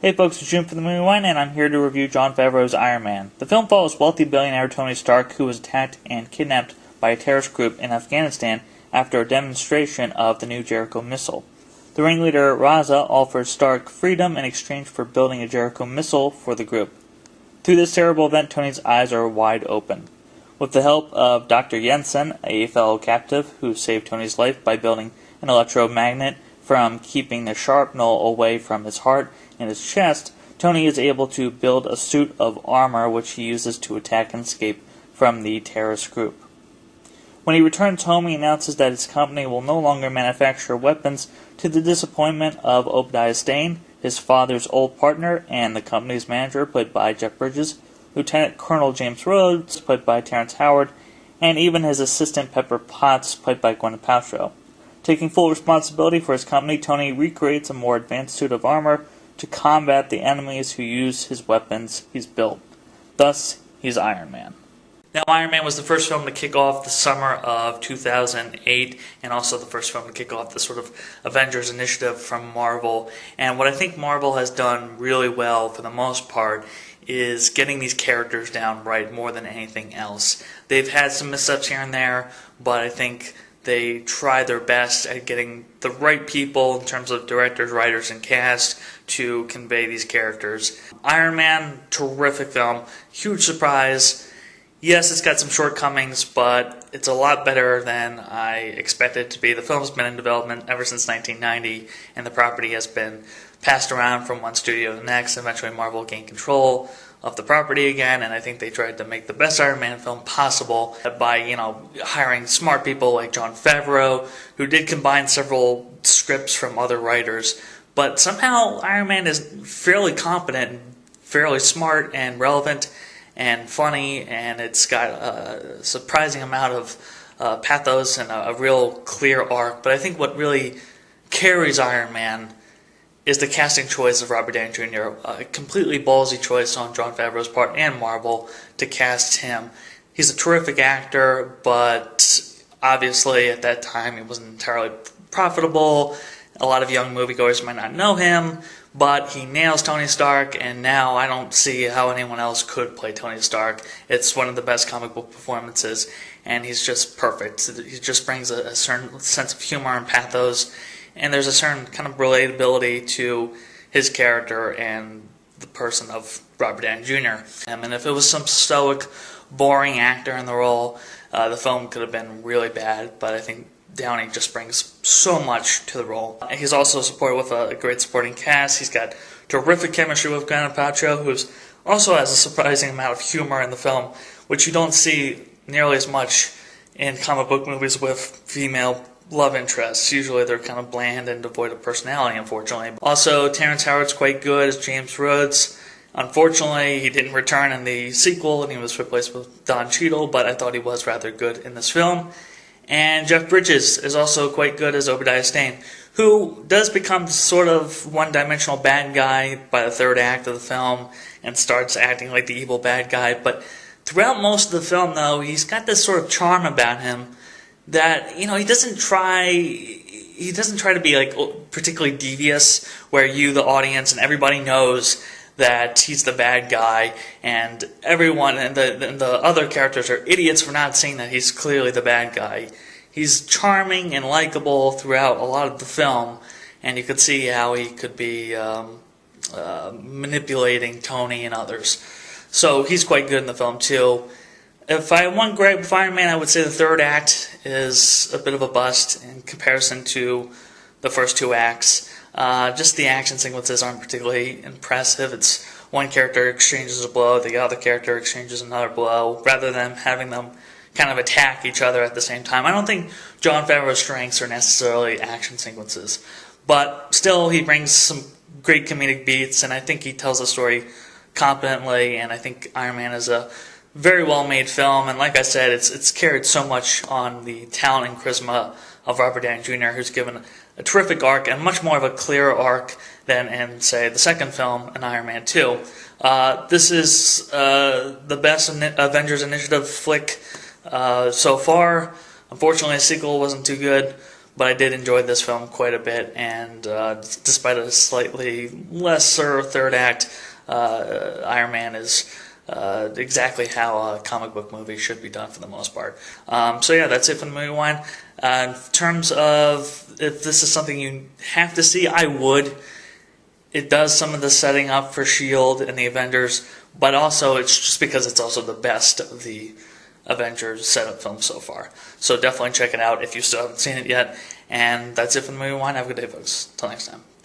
Hey folks, it's June from the Movie One, and I'm here to review Jon Favreau's Iron Man. The film follows wealthy billionaire Tony Stark, who was attacked and kidnapped by a terrorist group in Afghanistan after a demonstration of the new Jericho missile. The ringleader, Raza, offers Stark freedom in exchange for building a Jericho missile for the group. Through this terrible event, Tony's eyes are wide open. With the help of Dr. Jensen, a fellow captive who saved Tony's life by building an electromagnet from keeping the shrapnel away from his heart and his chest, Tony is able to build a suit of armor which he uses to attack and escape from the terrorist group. When he returns home, he announces that his company will no longer manufacture weapons, to the disappointment of Obadiah Stane, his father's old partner, and the company's manager, played by Jeff Bridges, Lieutenant Colonel James Rhodes, played by Terrence Howard, and even his assistant Pepper Potts, played by Gwyneth Paltrow. Taking full responsibility for his company, Tony recreates a more advanced suit of armor to combat the enemies who use his weapons he's built. Thus, he's Iron Man. Now, Iron Man was the first film to kick off the summer of 2008, and also the first film to kick off the sort of Avengers initiative from Marvel. And what I think Marvel has done really well, for the most part, is getting these characters down right more than anything else. They've had some missteps here and there, but I think they try their best at getting the right people in terms of directors, writers, and cast to convey these characters. Iron Man, terrific film, huge surprise. Yes, it's got some shortcomings, but it's a lot better than I expected it to be. The film's been in development ever since 1990, and the property has been passed around from one studio to the next. Eventually, Marvel gained control of the property again, and I think they tried to make the best Iron Man film possible by, hiring smart people like Jon Favreau, who did combine several scripts from other writers. But somehow Iron Man is fairly competent, and fairly smart, and relevant, and funny, and it's got a surprising amount of pathos and a real clear arc. But I think what really carries Iron Man is the casting choice of Robert Downey Jr. A completely ballsy choice on Jon Favreau's part and Marvel to cast him. He's a terrific actor, but obviously at that time he wasn't entirely profitable. A lot of young moviegoers might not know him, but he nails Tony Stark, and now I don't see how anyone else could play Tony Stark. It's one of the best comic book performances, and he's just perfect. He just brings a certain sense of humor and pathos, and there's a certain kind of relatability to his character and the person of Robert Downey Jr. And if it was some stoic, boring actor in the role, the film could have been really bad, but I think Downey just brings so much to the role. He's also supported with a great supporting cast. He's got terrific chemistry with Gwyneth Paltrow, who also has a surprising amount of humor in the film, which you don't see nearly as much in comic book movies with female love interests. Usually they're kind of bland and devoid of personality, unfortunately. Also, Terrence Howard's quite good as James Rhodes. Unfortunately, he didn't return in the sequel, and he was replaced with Don Cheadle, but I thought he was rather good in this film. And Jeff Bridges is also quite good as Obadiah Stane, who does become sort of one-dimensional bad guy by the third act of the film and starts acting like the evil bad guy. But throughout most of the film, though, he's got this sort of charm about him that, he doesn't try to be like particularly devious, where you, the audience, and everybody knows that he's the bad guy, and everyone and the other characters are idiots for not seeing that he's clearly the bad guy. He's charming and likable throughout a lot of the film, and you could see how he could be manipulating Tony and others. So he's quite good in the film too. If I had one gripe with Iron Man, I would say the third act is a bit of a bust in comparison to the first two acts. Just the action sequences aren't particularly impressive. It's one character exchanges a blow, the other character exchanges another blow, rather than having them kind of attack each other at the same time. I don't think Jon Favreau's strengths are necessarily action sequences, but still he brings some great comedic beats, and I think he tells the story competently, and I think Iron Man is a very well-made film, and like I said, it's carried so much on the talent and charisma of Robert Downey Jr., who's given a terrific arc, and much more of a clear arc than in, say, the second film, in Iron Man 2. This is the best Avengers Initiative flick so far. Unfortunately, the sequel wasn't too good, but I did enjoy this film quite a bit, and despite a slightly lesser third act, Iron Man is exactly how a comic book movie should be done for the most part. So yeah, that's it for the movie wine. In terms of if this is something you have to see, I would. It does some of the setting up for S.H.I.E.L.D. and the Avengers, but also it's just because it's also the best of the Avengers setup films so far. So definitely check it out if you still haven't seen it yet. And that's it for the movie wine. Have a good day, folks. Till next time.